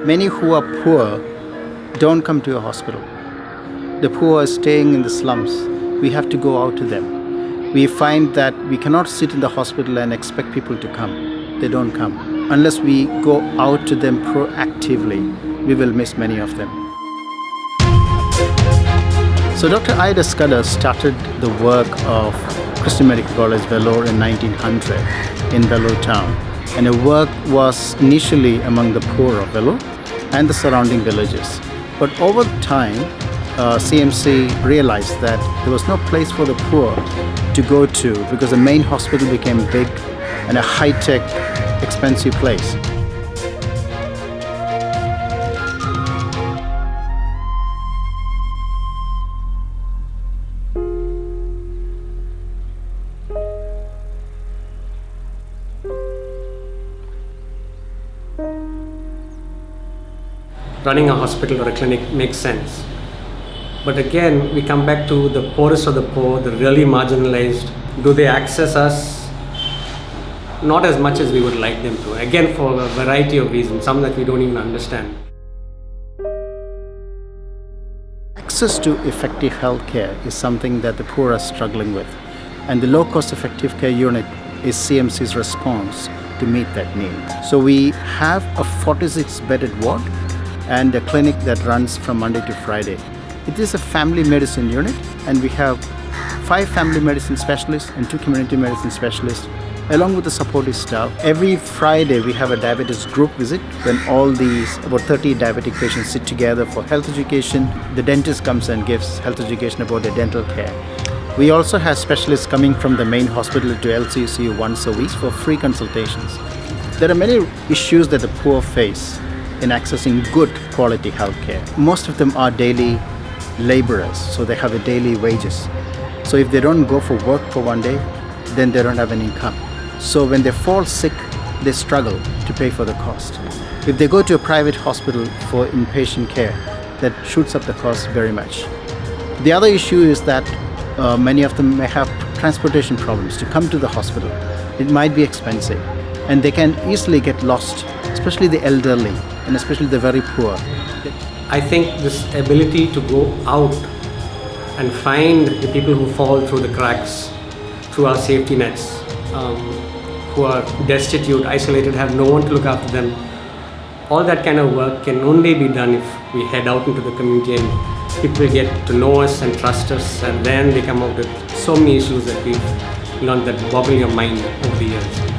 Many who are poor don't come to a hospital. The poor are staying in the slums. We have to go out to them. We find that we cannot sit in the hospital and expect people to come. They don't come. Unless we go out to them proactively, we will miss many of them. So Dr. Ida Scudder started the work of Christian Medical College Vellore in 1900 in Vellore town. And her work was initially among the poor of Vellore and the surrounding villages. But over time, CMC realized that there was no place for the poor to go to because the main hospital became big and a high-tech, expensive place. Running a hospital or a clinic makes sense. But again, we come back to the poorest of the poor, the really marginalized. Do they access us? Not as much as we would like them to. Again, for a variety of reasons, some that we don't even understand. Access to effective healthcare is something that the poor are struggling with. And the low-cost effective care unit is CMC's response to meet that need. So we have a 46-bedded ward and a clinic that runs from Monday to Friday. It is a family medicine unit, and we have 5 family medicine specialists and 2 community medicine specialists, along with the supportive staff. Every Friday we have a diabetes group visit when all these about 30 diabetic patients sit together for health education. The dentist comes and gives health education about their dental care. We also have specialists coming from the main hospital to LCECU once a week for free consultations. There are many issues that the poor face in accessing good quality healthcare. Most of them are daily laborers, so they have a daily wages. So if they don't go for work for one day, then they don't have an income. So when they fall sick, they struggle to pay for the cost. If they go to a private hospital for inpatient care, that shoots up the cost very much. The other issue is that many of them may have transportation problems to come to the hospital. It might be expensive, and they can easily get lost, especially the elderly and especially the very poor. I think this ability to go out and find the people who fall through the cracks, through our safety nets, who are destitute, isolated, have no one to look after them, all that kind of work can only be done if we head out into the community and people get to know us and trust us, and then they come up with so many issues that we've learned that boggle your mind over the years.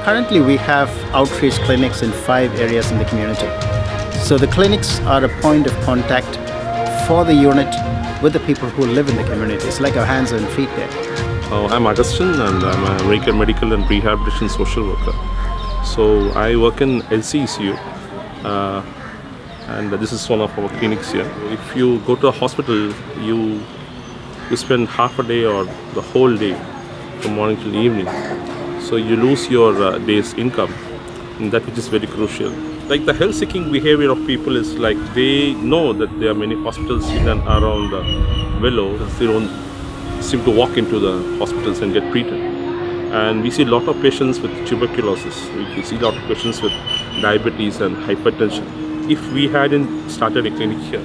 Currently, we have outreach clinics in 5 areas in the community. So the clinics are a point of contact for the unit with the people who live in the community. It's like our hands and feet there. I'm Augustine, and I'm a medical and rehabilitation social worker. So I work in LCECU, and this is one of our clinics here. If you go to a hospital, you spend half a day or the whole day from morning till evening. So you lose your day's income, and that which is very crucial. Like the health-seeking behavior of people is like they know that there are many hospitals in and around Vellore. They don't seem to walk into the hospitals and get treated. And we see a lot of patients with tuberculosis. We see a lot of patients with diabetes and hypertension. If we hadn't started a clinic here,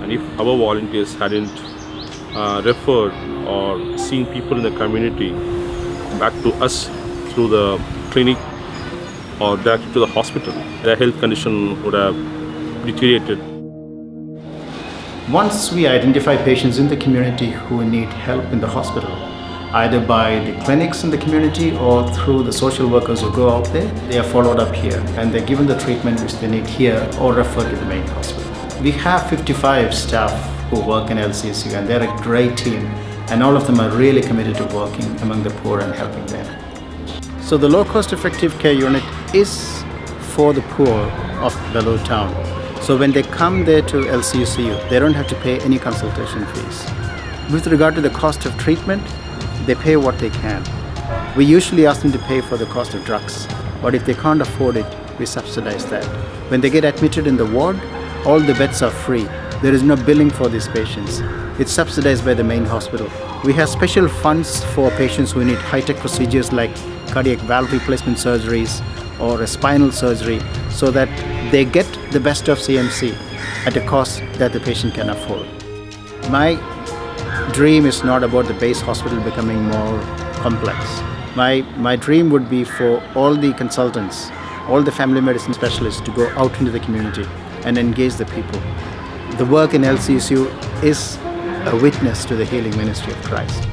and if our volunteers hadn't referred or seen people in the community back to us through the clinic or directly to the hospital, their health condition would have deteriorated. Once we identify patients in the community who need help in the hospital, either by the clinics in the community or through the social workers who go out there, they are followed up here and they're given the treatment which they need here or referred to the main hospital. We have 55 staff who work in LCECU, and they're a great team, and all of them are really committed to working among the poor and helping them. So the low-cost effective care unit is for the poor of Vellore town. So when they come there to LCECU, they don't have to pay any consultation fees. With regard to the cost of treatment, they pay what they can. We usually ask them to pay for the cost of drugs, but if they can't afford it, we subsidize that. When they get admitted in the ward, all the beds are free. There is no billing for these patients. It's subsidized by the main hospital. We have special funds for patients who need high-tech procedures like cardiac valve replacement surgeries or a spinal surgery, so that they get the best of CMC at a cost that the patient can afford. My dream is not about the base hospital becoming more complex. My dream would be for all the consultants, all the family medicine specialists to go out into the community and engage the people. The work in LCECU is a witness to the healing ministry of Christ.